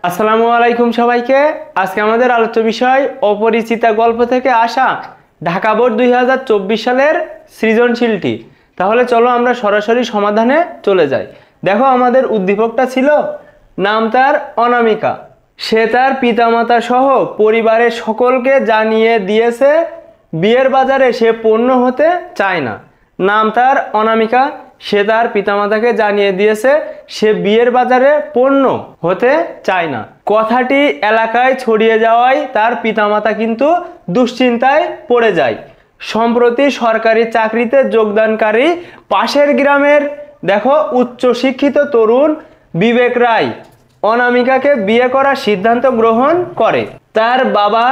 আসসালামু আলাইকুম সবাইকে। আজকে আমাদের আলোচ্য বিষয় অপরিচিতা গল্প থেকে আসা ঢাকা বোর্ড 2024 সালের সৃজনশীলটি। তাহলে চলো আমরা সরাসরি সমাধানে চলে যাই। দেখো, আমাদের উদ্দীপকটা ছিল, নাম তার অনামিকা। সে তার পিতামাতা সহ পরিবারের সকলকে জানিয়ে দিয়েছে বিয়ের বাজারে সে পণ্য হতে চায় না। নাম তার অনামিকা, সে তার পিতামাতাকে জানিয়ে দিয়েছে সে বিয়ের বাজারে পণ্য হতে চায় না। কথাটি এলাকায় ছড়িয়ে যাওয়ায় তার পিতামাতা কিন্তু দুশ্চিন্তায় পড়ে যায়। সম্প্রতি সরকারি চাকরিতে যোগদানকারী পাশের গ্রামের দেখো উচ্চশিক্ষিত তরুণ বিবেক রায় অনামিকাকে বিয়ে করার সিদ্ধান্ত গ্রহণ করে। তার বাবা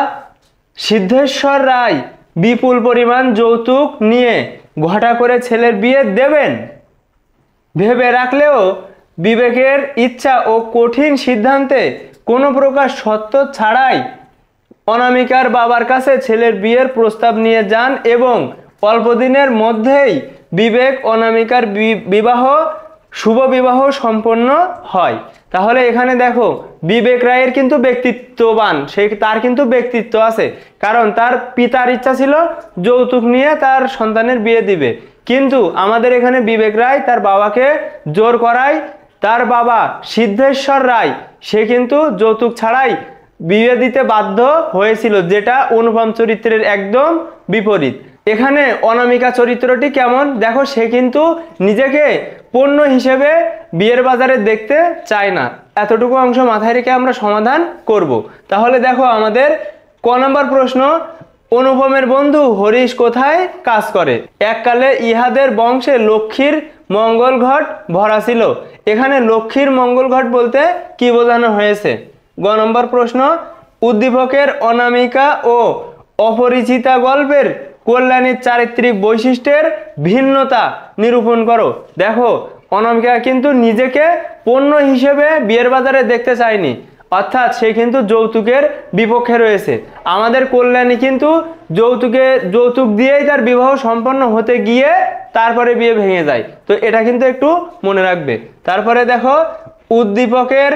সিদ্ধেশ্বর রায় বিপুল পরিমাণ যৌতুক নিয়ে ঘটা করে ছেলের বিয়ে দেবেন ভেবে রাখলেও বিবেকের ইচ্ছা ও কঠিন সিদ্ধান্তে কোনো প্রকার সত্য ছাড়াই অনামিকার বাবার কাছে ছেলের বিয়ের প্রস্তাব নিয়ে যান এবং অল্প দিনের মধ্যেই বিবেক অনামিকার শুভ বিবাহ সম্পন্ন হয়। তাহলে এখানে দেখো, বিবেক রায়ের কিন্তু ব্যক্তিত্ববান, তার কিন্তু ব্যক্তিত্ব আছে, কারণ তার পিতার ইচ্ছা ছিল যৌতুক নিয়ে তার সন্তানের বিয়ে দিবে, কিন্তু আমাদের এখানে বিবেক রায় তার বাবাকে জোর করায় তার বাবা সিদ্ধেশ্বর রায় সে কিন্তু যৌতুক ছাড়াই বিয়ে দিতে বাধ্য হয়েছিল, যেটা অনুপম চরিত্রের একদম বিপরীত। এখানে অনামিকা চরিত্রটি কেমন দেখো, সে কিন্তু নিজেকে পণ্য হিসেবে বিয়ের বাজারে দেখতে চায় না। এতটুকু অংশ মাথায় রেখে আমরা সমাধান করব। তাহলে দেখো, আমাদের ক নম্বর প্রশ্ন, অনুপমের বন্ধু হরিশ কোথায় কাজ করে? এককালে ইহাদের বংশে লক্ষ্মীর মঙ্গল ঘট ভরা ছিল। এখানে লক্ষ্মীর মঙ্গল ঘট বলতে কি বোঝানো হয়েছে? গ নম্বর প্রশ্ন, উদ্দীপকের অনামিকা ও অপরিচিতা গল্পের কল্যাণীর চারিত্রিক বৈশিষ্ট্যের ভিন্নতা নিরূপণ করো। দেখো, অনামিকা কিন্তু নিজেকে পণ্য হিসেবে বিয়ের বাজারে দেখতে চায়নি, অর্থাৎ সে কিন্তু যৌতুকের বিপক্ষে রয়েছে। আমাদের কল্যাণী কিন্তু যৌতুক দিয়েই তার বিবাহ সম্পন্ন হতে গিয়ে তারপরে বিয়ে ভেঙে যায়। তো এটা কিন্তু একটু মনে রাখবে। তারপরে দেখো, উদ্দীপকের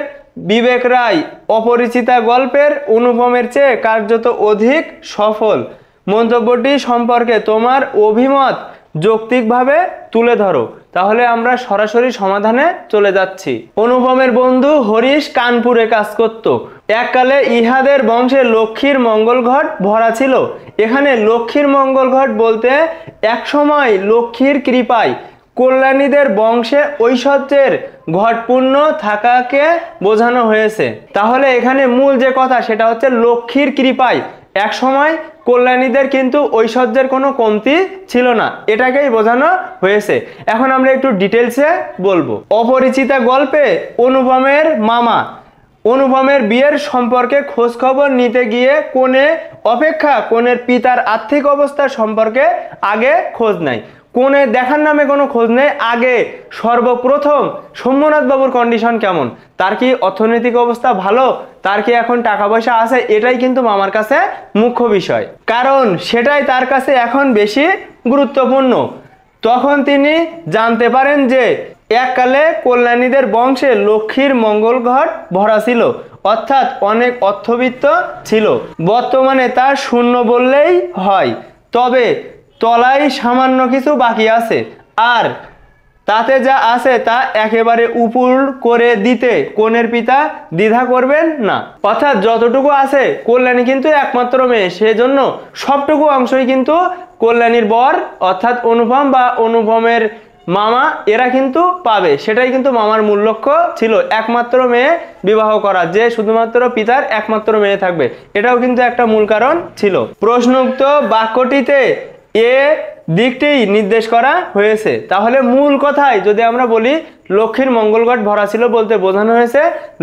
বিবেক রায় অপরিচিতা গল্পের অনুপমের চেয়ে কার্যত অধিক সফল। মন্তব্যটি সম্পর্কে তোমার অভিমত যৌক্তিকভাবে তুলে ধরো। তাহলে আমরা সরাসরি সমাধানে চলে যাচ্ছি। অনুপমের বন্ধু হরিশ কানপুরে কাজ করত। এককালে ইহাদের বংশে লক্ষ্মীর মঙ্গল ঘট ভরা ছিল। এখানে লক্ষ্মীর মঙ্গল ঘট বলতে একসময় লক্ষ্মীর কৃপায় কল্যাণীদের বংশে ঐশ্বর্যের ঘটপূর্ণ থাকাকে বোঝানো হয়েছে। তাহলে এখানে মূল যে কথা সেটা হচ্ছে লক্ষ্মীর কৃপায় এক সময় কল্যাণীদের কিন্তু ঐশ্বর্যের কোনো কমতি ছিল না, এটাকেই বোঝানো হয়েছে। এখন আমরা একটু ডিটেলসে বলবো। অপরিচিতা গল্পে অনুপমের মামা অনুপমের বিয়ের সম্পর্কে খোঁজ খবর নিতে গিয়ে কনে অপেক্ষা কনের পিতার আর্থিক অবস্থা সম্পর্কে আগে খোঁজ নেয়। কনে দেখার নামে কোনো খোঁজ নেই, আগে সর্বপ্রথম সোমনাথ বাবুর কন্ডিশন কেমন, তার কি অর্থনৈতিক অবস্থা ভালো, তার কি এখন টাকা পয়সা আছে, এটাই কিন্তু মামার কাছে মুখ্য বিষয়, কারণ সেটাই তার কাছে এখন বেশি গুরুত্বপূর্ণ। তখন তিনি জানতে পারেন যে এককালে কল্যাণীদের বংশে লক্ষ্মীর মঙ্গল ঘট ভরা ছিল, অর্থাৎ অনেক অর্থবিত্ত ছিল। বর্তমানে তা শূন্য বললেই হয়, তবে তলায় সামান্য কিছু বাকি আছে, আর তাতে যা আছে তা একেবারে উপুর করে দিতে কনের পিতা দ্বিধা করবেন না। অর্থাৎ যতটুকু আছে, কল্যাণী কিন্তু একমাত্র মেয়ে, সেজন্য সবটুকু অংশই কিন্তু কল্যাণীর বর অর্থাৎ অনুপম বা অনুপমের মামা এরা কিন্তু পাবে, সেটাই কিন্তু মামার মূল লক্ষ্য ছিল, একমাত্র মেয়ে বিবাহ করা, যে শুধুমাত্র পিতার একমাত্র মেয়ে থাকবে, এটাও কিন্তু একটা মূল কারণ ছিল। প্রশ্নোক্ত বাক্যটিতে এ দিকটি নির্দেশ করা হয়েছে। তাহলে মূল কথায় যদি আমরা বলি, লক্ষ্মীর মঙ্গল ঘট ভরা ছিল বলতে বোঝানো হয়েছে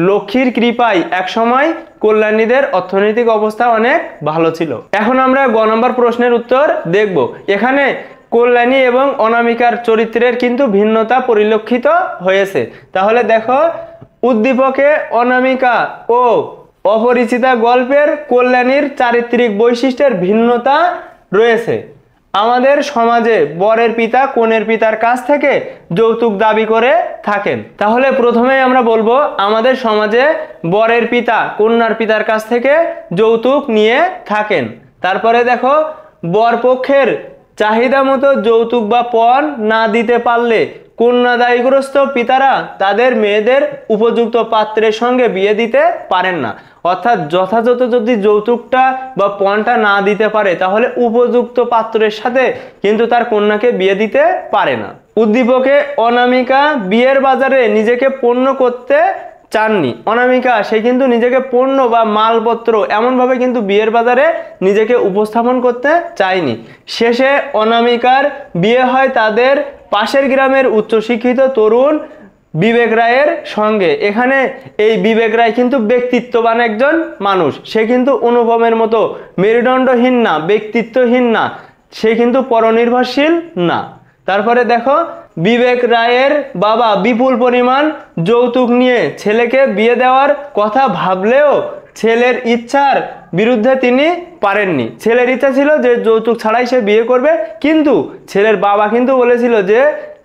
লক্ষ্মীর কৃপায় একসময় কল্যাণীদের অর্থনৈতিক অবস্থা অনেক ভালো ছিল। এখন আমরা গ নম্বর প্রশ্নের উত্তর দেখব। এখানে কল্যাণী এবং অনামিকার চরিত্রের কিন্তু ভিন্নতা পরিলক্ষিত হয়েছে। তাহলে দেখো, উদ্দীপকে অনামিকা ও অপরিচিতা গল্পের কল্যাণীর চারিত্রিক বৈশিষ্ট্যের ভিন্নতা রয়েছে। আমাদের সমাজে বরের পিতা কনের পিতার কাছ থেকে যৌতুক দাবি করে থাকেন। তাহলে প্রথমেই আমরা বলবো আমাদের সমাজে বরের পিতা কন্যার পিতার কাছ থেকে যৌতুক নিয়ে থাকেন। তারপরে দেখো বরপক্ষের চাহিদা মতো যৌতুক বা পণ না দিতে পারলে কন্যাদায়গ্রস্ত পিতারা তাদের মেয়েদের উপযুক্ত পাত্রের সঙ্গে বিয়ে দিতে পারেন না। অর্থাৎ যথাযথ যদি যৌতুকটা বা পণটা না দিতে পারে তাহলে উপযুক্ত পাত্রের সাথে কিন্তু তার কন্যাকে বিয়ে দিতে পারে না। উদ্দীপকে অনামিকা বিয়ের বাজারে নিজেকে পণ্য করতে চাননি। অনামিকা সে কিন্তু নিজেকে পণ্য বা মালপত্র এমনভাবে কিন্তু বিয়ের বাজারে নিজেকে উপস্থাপন করতে চায়নি। শেষে অনামিকার বিয়ে হয় তাদের পাশের গ্রামের উচ্চশিক্ষিত তরুণ বিবেক রায়ের সঙ্গে। এখানে এই বিবেক রায় কিন্তু ব্যক্তিত্ববান একজন মানুষ। সে কিন্তু অনুপমের মতো মেরুদণ্ডহীন না, ব্যক্তিত্বহীন না, সে কিন্তু পরনির্ভরশীল না। তারপরে দেখো বিবেক রায়ের বাবা বিপুল পরিমাণ যৌতুক নিয়ে ছেলেকে বিয়ে দেওয়ার কথা ভাবলেও ছেলের ইচ্ছার বিরুদ্ধে তিনি পারেননি। ছেলের ইচ্ছা ছিল যে যৌতুক ছাড়াই সে বিয়ে করবে, কিন্তু ছেলের বাবা কিন্তু বলেছিল যে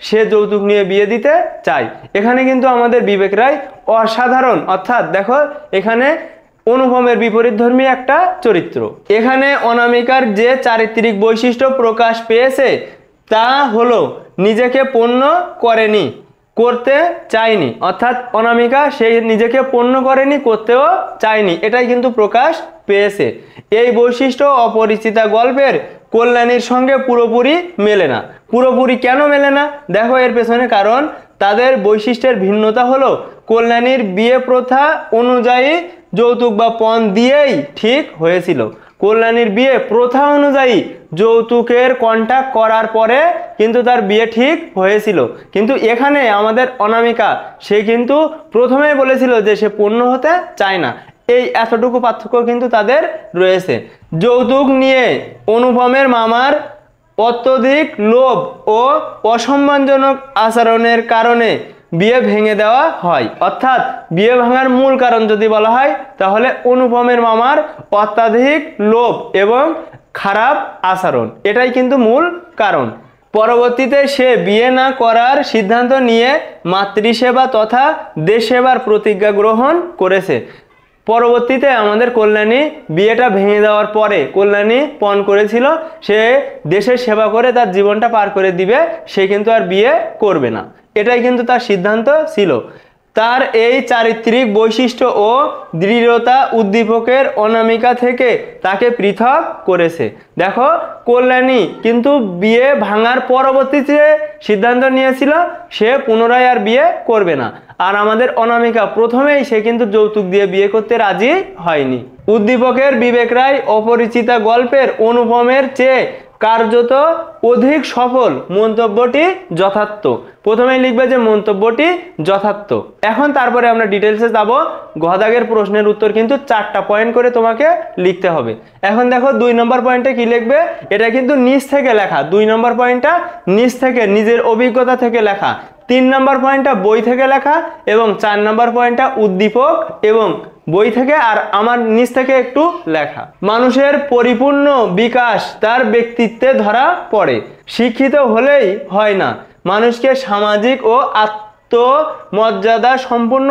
সে যৌতুক নিয়ে বিয়ে দিতে চায়। এখানে কিন্তু আমাদের বিবেক রায় অসাধারণ, অর্থাৎ দেখো এখানে অনুপমের বিপরীতধর্মী একটা চরিত্র। এখানে অনামিকার যে চারিত্রিক বৈশিষ্ট্য প্রকাশ পেয়েছে তা হলো নিজেকে পণ্য করেনি, করতে চায়নি। অর্থাৎ অনামিকা সে নিজেকে পণ্য করেনি, করতেও চায়নি, এটাই কিন্তু প্রকাশ পেয়েছে। এই বৈশিষ্ট্য অপরিচিতা গল্পের কল্যাণীর সঙ্গে পুরোপুরি মেলে না। পুরোপুরি কেন মেলে না? দেখো এর পেছনে কারণ। তাদের বৈশিষ্ট্যের ভিন্নতা হলো কল্যাণীর বিয়ে প্রথা অনুযায়ী যৌতুক বা পণ দিয়েই ঠিক হয়েছিল। কল্যাণীর বিয়ে প্রথা অনুযায়ী যৌতুকের কন্ট্যাক্ট করার পরে কিন্তু তার বিয়ে ঠিক হয়েছিল, কিন্তু এখানে আমাদের অনামিকা সে কিন্তু প্রথমেই বলেছিল যে সে পণ্য হতে চায় না। এই এতটুকু পার্থক্য কিন্তু তাদের রয়েছে। যৌতুক নিয়ে অনুপমের মামার অত্যধিক লোভ ও অসম্মানজনক আচরণের কারণে বিয়ে ভেঙে দেওয়া হয়। অর্থাৎ বিয়ে ভাঙার মূল কারণ যদি বলা হয় তাহলে অনুপমের মামার অত্যাধিক লোভ এবং খারাপ আচরণ, এটাই কিন্তু মূল কারণ। পরবর্তীতে সে বিয়ে না করার সিদ্ধান্ত নিয়ে মাতৃসেবা তথা দেশ সেবার প্রতিজ্ঞা গ্রহণ করেছে। পরবর্তীতে আমাদের কল্যাণী বিয়েটা ভেঙে দেওয়ার পরে কল্যাণী পণ করেছিল সে দেশের সেবা করে তার জীবনটা পার করে দিবে, সে কিন্তু আর বিয়ে করবে না, এটাই কিন্তু তার সিদ্ধান্ত ছিল। তার এই চারিত্রিক বৈশিষ্ট্য ও দৃঢ়তা উদ্দীপকের অনামিকা থেকে তাকে পৃথক করেছে। দেখো কল্যাণী কিন্তু বিয়ে ভাঙার পরবর্তীতে সিদ্ধান্ত নিয়েছিল সে পুনরায় আর বিয়ে করবে না, আর আমাদের অনামিকা প্রথমেই সে কিন্তু যৌতুক দিয়ে বিয়ে করতে রাজি হয়নি। উদ্দীপকের বিবেক রায় অপরিচিতা গল্পের অনুপমের চেয়ে কার্যত অধিক সফল, মন্তব্যটি যথার্থ। প্রথমেই লিখবে যে মন্তব্যটি যথার্থ। এখন তারপরে আমরা ডিটেলসে যাব। গদাগের প্রশ্নের উত্তর কিন্তু 4টা পয়েন্ট করে তোমাকে লিখতে হবে। এখন দেখো 2 নম্বর পয়েন্টে কি লিখবে, এটা কিন্তু নিচ থেকে লেখা। 2 নম্বর পয়েন্টটা নিচ থেকে নিজের অভিজ্ঞতা থেকে লেখা, 3 নম্বর পয়েন্টটা বই থেকে লেখা এবং 4 নম্বর পয়েন্টটা উদ্দীপক এবং বই থেকে আর আমার নিচ থেকে একটু লেখা। মানুষের পরিপূর্ণ বিকাশ তার ব্যক্তিত্বে ধরা পড়ে। শিক্ষিত হলেই হয় না, মানুষকে সামাজিক ও আত্মমর্যাদা সম্পন্ন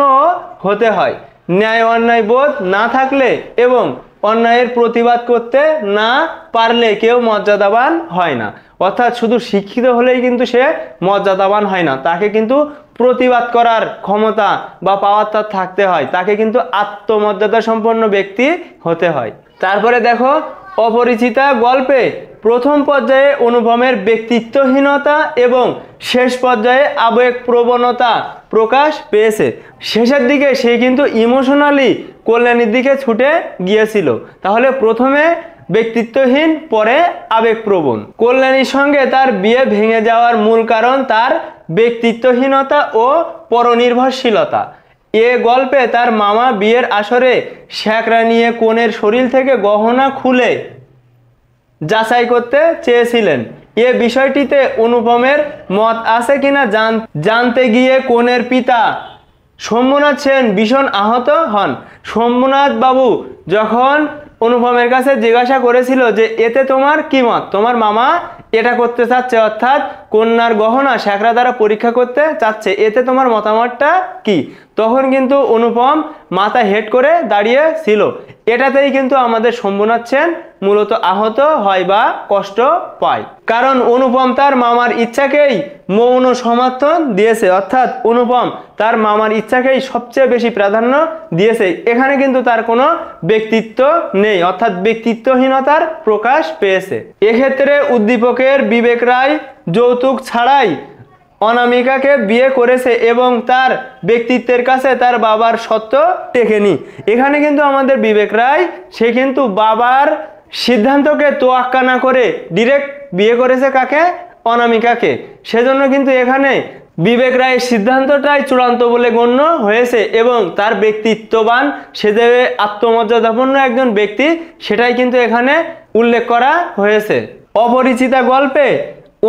হতে হয়। ন্যায় অন্যায় বোধ না থাকলে এবং অন্যায়ের প্রতিবাদ করতে না পারলে কেউ মর্যাদাবান হয় না। অর্থাৎ শুধু শিক্ষিত হলেই কিন্তু সে মর্যাদাবান হয় না, তাকে কিন্তু প্রতিবাদ করার ক্ষমতা বা পাওয়ার তার থাকতে হয়, তাকে কিন্তু আত্মমর্যাদা সম্পন্ন ব্যক্তি হতে হয়। তারপরে দেখো অপরিচিতা গল্পে প্রথম পর্যায়ে অনুপমের ব্যক্তিত্বহীনতা এবং শেষ পর্যায়ে আবেগ প্রবণতা প্রকাশ পেয়েছে। শেষের দিকে সে কিন্তু ইমোশনালি কল্যাণীর দিকে ছুটে গিয়েছিল। তাহলে প্রথমে ব্যক্তিত্বহীন, পরে আবেগপ্রবণ। কল্যাণীর সঙ্গে তার বিয়ে ভেঙে যাওয়ার মূল কারণ তার ব্যক্তিত্বহীনতা ও পরনির্ভরশীলতা। এ গল্পে তার মামা বিয়ের আসরে শ্যাকরা নিয়ে কনের শরীর থেকে গহনা খুলে যাচাই করতে চেয়েছিলেন। এ বিষয়টিতে অনুপমের মত আছে কিনা জানতে গিয়ে কনের পিতা শম্ভুনাথ সেন ভীষণ আহত হন। শম্ভুনাথ বাবু যখন অনুপমের কাছে জিজ্ঞাসা করেছিল যে এতে তোমার কি মত, তোমার মামা এটা করতে চাচ্ছে, অর্থাৎ কন্যার গহনা শ্যাকরা দ্বারা পরীক্ষা করতে চাচ্ছে, এতে তোমার মতামতটা কি? তখন কিন্তু অনুপম মাথা হেট করে দাঁড়িয়ে ছিল। এটাতেই কিন্তু আমাদের শম্ভুনাথ সেন মূলত আহত হয় বা কষ্ট পায়, কারণ অনুপম তার মামার ইচ্ছাকেই মৌন সমর্থন দিয়েছে, অর্থাৎ অনুপম তার মামার ইচ্ছাকেই সবচেয়ে বেশি প্রাধান্য দিয়েছে। এখানে কিন্তু তার কোনো ব্যক্তিত্ব নেই, অর্থাৎ ব্যক্তিত্বহীনতার প্রকাশ পেয়েছে। এক্ষেত্রে উদ্দীপকের বিবেক রায় যৌতুক ছাড়াই অনামিকাকে বিয়ে করেছে এবং তার ব্যক্তিত্বের কাছে তার বাবার সত্য টেকেনি। এখানে কিন্তু আমাদের বিবেক রায় সে কিন্তু বাবার সিদ্ধান্তকে তোয়াক্কা না করে ডিরেক্ট বিয়ে করেছে কাকে? অনামিকাকে। সেজন্য কিন্তু এখানে বিবেক রায়ের সিদ্ধান্তটাই চূড়ান্ত বলে গণ্য হয়েছে এবং তার ব্যক্তিত্ববান, সে যে আত্মমর্যাদাপূর্ণ একজন ব্যক্তি, সেটাই কিন্তু এখানে উল্লেখ করা হয়েছে। অপরিচিতা গল্পে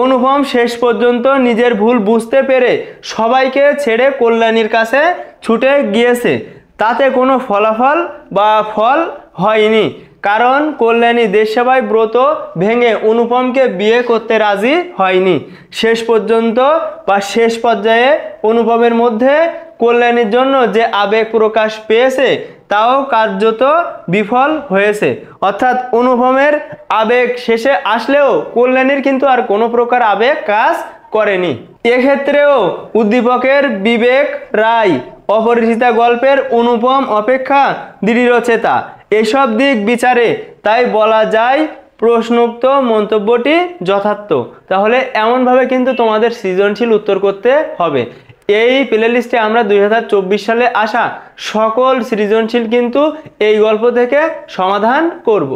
অনুপম শেষ পর্যন্ত নিজের ভুল বুঝতে পেরে সবাইকে ছেড়ে কল্যাণীর কাছে ছুটে গিয়েছে। তাতে কোনো ফলাফল বা ফল হয়নি, কারণ কল্যাণী দেশসেবায় ব্রত ভেঙে অনুপমকে বিয়ে করতে রাজি হয়নি। শেষ পর্যন্ত বা শেষ পর্যায়ে অনুপমের মধ্যে কল্যাণীর জন্য যে আবেগ প্রকাশ পেয়েছে তাও কার্যত বিফল হয়েছে, অর্থাৎ অনুপমের আবেগ শেষে আসলেও কল্যাণীর কিন্তু আর কোনো প্রকার আবেগ কাজ করেনি। এক্ষেত্রেও উদ্দীপকের বিবেক রায় অপরিচিতা গল্পের অনুপম অপেক্ষা দৃঢ়চেতা। এসব দিক বিচারে তাই বলা যায় প্রশ্নোক্ত মন্তব্যটি যথার্থ। তাহলে এমনভাবে কিন্তু তোমাদের সৃজনশীল উত্তর করতে হবে। এই প্লেলিস্টে আমরা 2024 সালে আসা সকল সৃজনশীল কিন্তু এই গল্প থেকে সমাধান করব।